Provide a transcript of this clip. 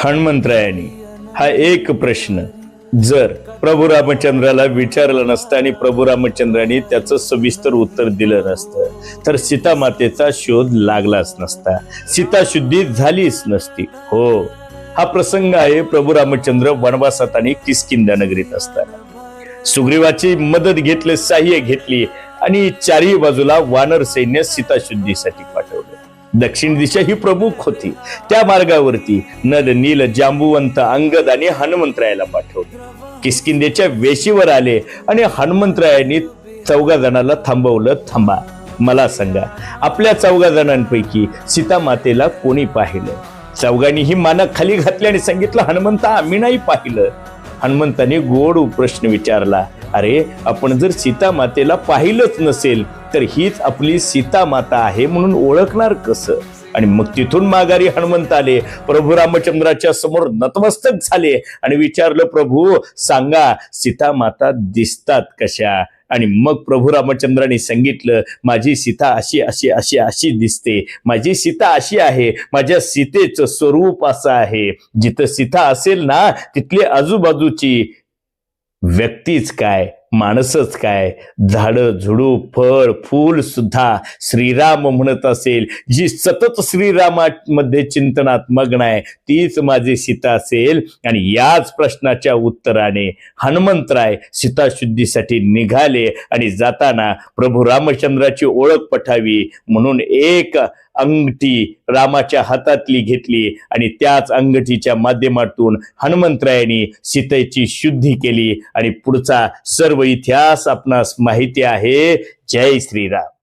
हनुमंतरायांनी हा एक प्रश्न जर प्रभू रामचंद्राला विचारला नसता आणि प्रभू रामचंद्रांनी त्याचं सविस्तर उत्तर दिलं नसतं तर सीता मातेचा शोध लागलाच नसता, सीता शुद्धी झालीच नसती. हो, हा प्रसंग आहे प्रभू रामचंद्र वनवासात आणि किष्किंधा नगरीत असताना. सुग्रीवाची मदत घेतली, सहाय्य घेतली आणि चारही बाजूला वानर सैन्य सीता शुद्धीसाठी पाठवलं. दक्षिण दिशा ही प्रमुख होती. त्या मार्गावरती नल नील जांबुवंत अंगद आणि हनुमंतरायाला पाठवलं. किष्किंधेच्या वेशीवर आले आणि हनुमंतरायांनी 14 जणांना थांबवलं. थांबा, मला सांगा, आपल्या 14 जणांपैकी सीता मातेला कोणी पाहिलं? 14 ही माना खाली घातली आणि सांगितलं, हनुमंता, आम्ही नाही पाहिलं. हनुमंताने गोड प्रश्न विचारला, अरे, आपण जर सीता मातेला पाहिलंच नसेल तर हीच आपली सीता माता आहे म्हणून ओळखणार कसं? आणि मग तिथून माघारी हनुमंत आले, प्रभू रामचंद्राच्या समोर नतमस्तक झाले आणि विचारलं, प्रभू सांगा, सीता माता दिसतात कशा? आणि मग प्रभू रामचंद्रांनी सांगितलं, माझी सीता अशी अशी अशी अशी दिसते, माझी सीता अशी आहे, माझ्या सीतेचं स्वरूप असं आहे. जिथं सीता असेल ना, तिथली आजूबाजूची व्यक्तीच काय, माणसच काय, झाडं झुडू फळ फूल सुद्धा श्रीराम म्हणत असेल. जी सतत श्रीरामामध्ये चिंतनात मग्न आहे तीच माझी सीता असेल. आणि याच प्रश्नाच्या उत्तराने हनुमंतराय सीता शुद्धीसाठी निघाले आणि जाताना प्रभू रामचंद्राची ओळख पटावी म्हणून एक अंगठी रामाच्या हातातली घेतली आणि त्याच अंगठीच्या माध्यमातून हनुमंतरायांनी सीतेची शुद्धी केली. आणि पुढचा सर्व इतिहास आपणास माहिती आहे. जय श्रीराम.